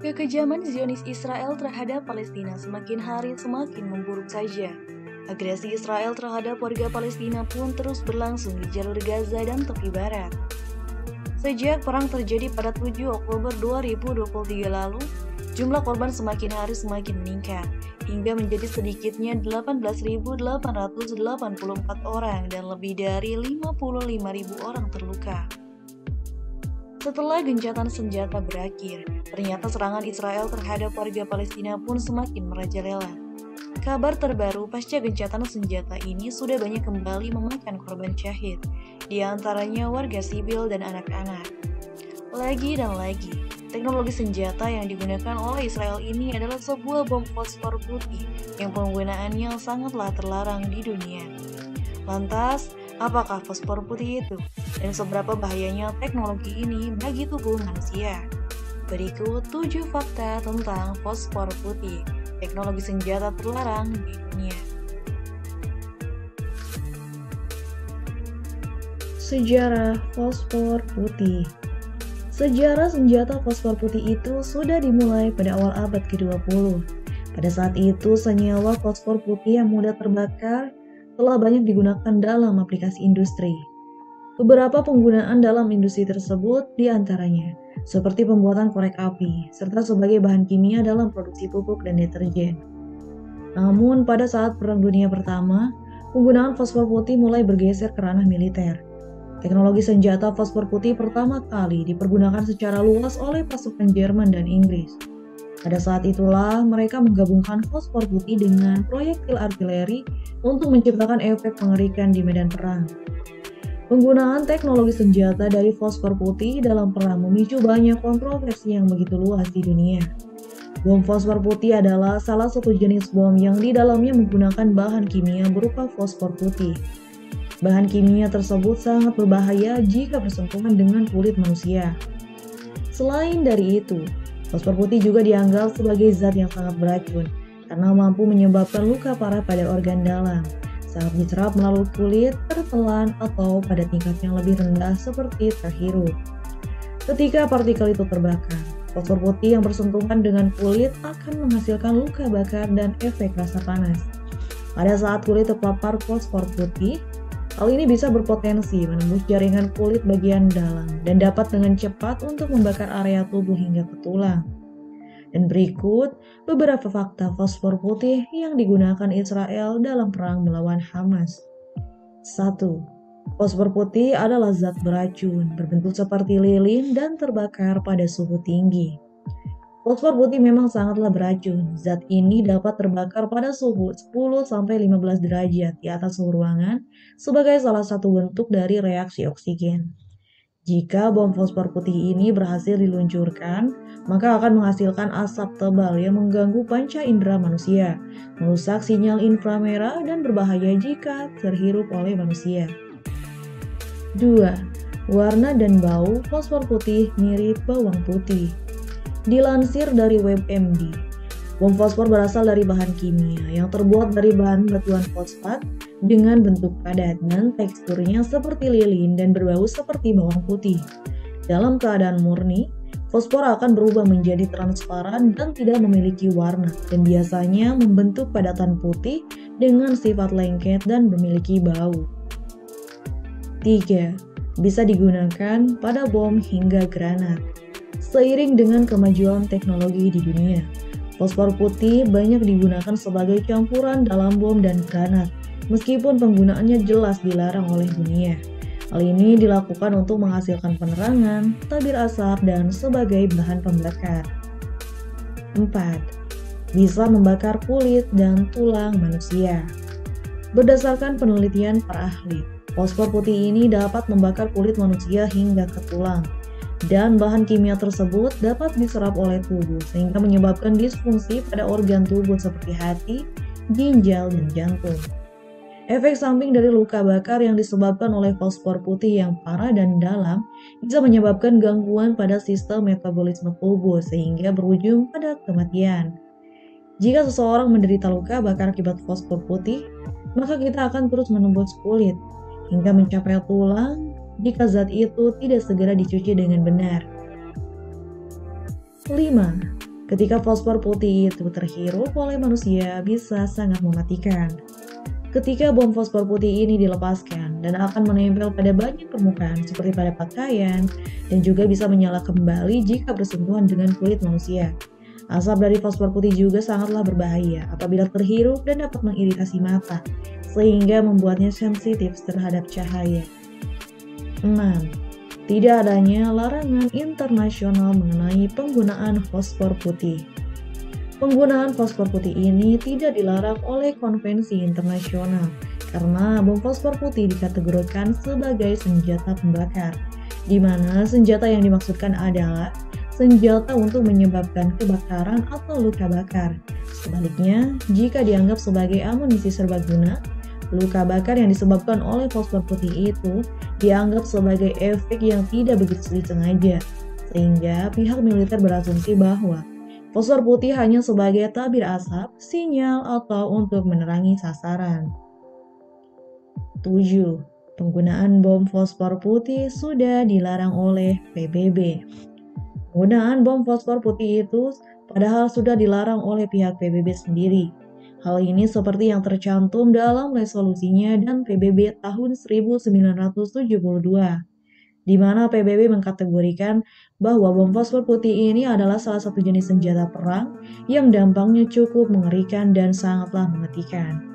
Kekejaman Zionis Israel terhadap Palestina semakin hari semakin memburuk saja. Agresi Israel terhadap warga Palestina pun terus berlangsung di jalur Gaza dan tepi barat. Sejak perang terjadi pada 7 Oktober 2023 lalu, jumlah korban semakin hari semakin meningkat, hingga menjadi sedikitnya 18.884 orang dan lebih dari 55.000 orang terluka. Setelah gencatan senjata berakhir, ternyata serangan Israel terhadap warga Palestina pun semakin merajalela. Kabar terbaru pasca gencatan senjata ini sudah banyak kembali memakan korban syahid, di antaranya warga sipil dan anak-anak. Lagi dan lagi, teknologi senjata yang digunakan oleh Israel ini adalah sebuah bom fosfor putih yang penggunaannya sangatlah terlarang di dunia. Lantas, apakah fosfor putih itu? Dan seberapa bahayanya teknologi ini bagi tubuh manusia? Berikut 7 fakta tentang fosfor putih, teknologi senjata terlarang di dunia. Sejarah fosfor putih. Sejarah senjata fosfor putih itu sudah dimulai pada awal abad ke-20. Pada saat itu, senyawa fosfor putih yang mudah terbakar telah banyak digunakan dalam aplikasi industri. Beberapa penggunaan dalam industri tersebut diantaranya seperti pembuatan korek api, serta sebagai bahan kimia dalam produksi pupuk dan deterjen. Namun pada saat Perang Dunia Pertama, penggunaan fosfor putih mulai bergeser ke ranah militer. Teknologi senjata fosfor putih pertama kali dipergunakan secara luas oleh pasukan Jerman dan Inggris. Pada saat itulah mereka menggabungkan fosfor putih dengan proyektil artileri untuk menciptakan efek mengerikan di medan perang. Penggunaan teknologi senjata dari fosfor putih dalam perang memicu banyak kontroversi yang begitu luas di dunia. Bom fosfor putih adalah salah satu jenis bom yang di dalamnya menggunakan bahan kimia berupa fosfor putih. Bahan kimia tersebut sangat berbahaya jika bersentuhan dengan kulit manusia. Selain dari itu, fosfor putih juga dianggap sebagai zat yang sangat beracun karena mampu menyebabkan luka parah pada organ dalam saat diserap melalui kulit, tertelan, atau pada tingkat yang lebih rendah seperti terhirup. Ketika partikel itu terbakar, fosfor putih yang bersentuhan dengan kulit akan menghasilkan luka bakar dan efek rasa panas. Pada saat kulit terpapar fosfor putih, hal ini bisa berpotensi menembus jaringan kulit bagian dalam dan dapat dengan cepat untuk membakar area tubuh hingga ke tulang. Dan berikut beberapa fakta fosfor putih yang digunakan Israel dalam perang melawan Hamas. 1. Fosfor putih adalah zat beracun, berbentuk seperti lilin dan terbakar pada suhu tinggi. Fosfor putih memang sangatlah beracun. Zat ini dapat terbakar pada suhu 10-15 derajat di atas suhu ruangan sebagai salah satu bentuk dari reaksi oksigen. Jika bom fosfor putih ini berhasil diluncurkan, maka akan menghasilkan asap tebal yang mengganggu panca indera manusia, merusak sinyal inframerah dan berbahaya jika terhirup oleh manusia. 2. Warna dan bau fosfor putih mirip bawang putih. Dilansir dari WebMD, bom fosfor berasal dari bahan kimia yang terbuat dari bahan batuan fosfat dengan bentuk padat dan teksturnya seperti lilin dan berbau seperti bawang putih. Dalam keadaan murni, fosfor akan berubah menjadi transparan dan tidak memiliki warna dan biasanya membentuk padatan putih dengan sifat lengket dan memiliki bau. 3. Bisa digunakan pada bom hingga granat. Seiring dengan kemajuan teknologi di dunia, fosfor putih banyak digunakan sebagai campuran dalam bom dan granat, meskipun penggunaannya jelas dilarang oleh dunia. Hal ini dilakukan untuk menghasilkan penerangan, tabir asap, dan sebagai bahan pembakar. 4. Bisa membakar kulit dan tulang manusia. Berdasarkan penelitian para ahli, fosfor putih ini dapat membakar kulit manusia hingga ke tulang. Dan bahan kimia tersebut dapat diserap oleh tubuh sehingga menyebabkan disfungsi pada organ tubuh seperti hati, ginjal, dan jantung. Efek samping dari luka bakar yang disebabkan oleh fosfor putih yang parah dan dalam bisa menyebabkan gangguan pada sistem metabolisme tubuh sehingga berujung pada kematian. Jika seseorang menderita luka bakar akibat fosfor putih, maka kita akan terus menembus kulit hingga mencapai tulang jika zat itu tidak segera dicuci dengan benar. 5. Ketika fosfor putih itu terhirup oleh manusia bisa sangat mematikan. Ketika bom fosfor putih ini dilepaskan dan akan menempel pada banyak permukaan seperti pada pakaian dan juga bisa menyala kembali jika bersentuhan dengan kulit manusia. Asap dari fosfor putih juga sangatlah berbahaya apabila terhirup dan dapat mengiritasi mata, sehingga membuatnya sensitif terhadap cahaya. 6. Tidak adanya larangan internasional mengenai penggunaan fosfor putih. Penggunaan fosfor putih ini tidak dilarang oleh konvensi internasional karena bom fosfor putih dikategorikan sebagai senjata pembakar, di mana senjata yang dimaksudkan adalah senjata untuk menyebabkan kebakaran atau luka bakar. Sebaliknya, jika dianggap sebagai amunisi serbaguna, luka bakar yang disebabkan oleh fosfor putih itu dianggap sebagai efek yang tidak begitu disengaja, sehingga pihak militer berasumsi bahwa fosfor putih hanya sebagai tabir asap, sinyal, atau untuk menerangi sasaran. 7. Penggunaan bom fosfor putih sudah dilarang oleh PBB. Penggunaan bom fosfor putih itu padahal sudah dilarang oleh pihak PBB sendiri. Hal ini seperti yang tercantum dalam resolusinya dan PBB tahun 1972. Di mana PBB mengkategorikan bahwa bom fosfor putih ini adalah salah satu jenis senjata perang yang dampaknya cukup mengerikan dan sangatlah mematikan.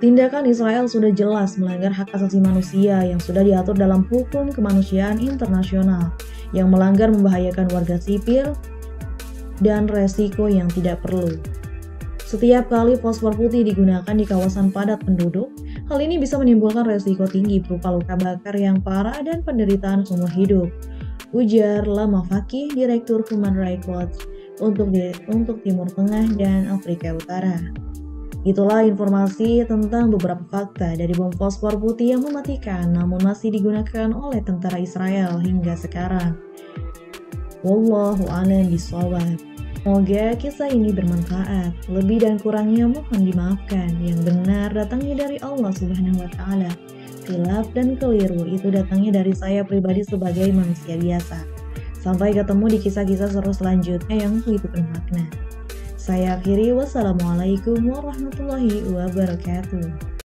Tindakan Israel sudah jelas melanggar hak asasi manusia yang sudah diatur dalam hukum kemanusiaan internasional, yang melanggar membahayakan warga sipil dan resiko yang tidak perlu. Setiap kali fosfor putih digunakan di kawasan padat penduduk, hal ini bisa menimbulkan resiko tinggi berupa luka bakar yang parah dan penderitaan seumur hidup, ujar Lama Fakih, Direktur Human Rights Watch untuk Timur Tengah dan Afrika Utara. Itulah informasi tentang beberapa fakta dari bom fosfor putih yang mematikan namun masih digunakan oleh tentara Israel hingga sekarang. Wallahu a'lam bishawab. Semoga kisah ini bermanfaat. Lebih dan kurangnya mohon dimaafkan. Yang benar datangnya dari Allah Subhanahu wa Ta'ala. Khilaf dan keliru itu datangnya dari saya pribadi sebagai manusia biasa. Sampai ketemu di kisah-kisah seru selanjutnya yang begitu bermakna. Saya akhiri, wassalamualaikum warahmatullahi wabarakatuh.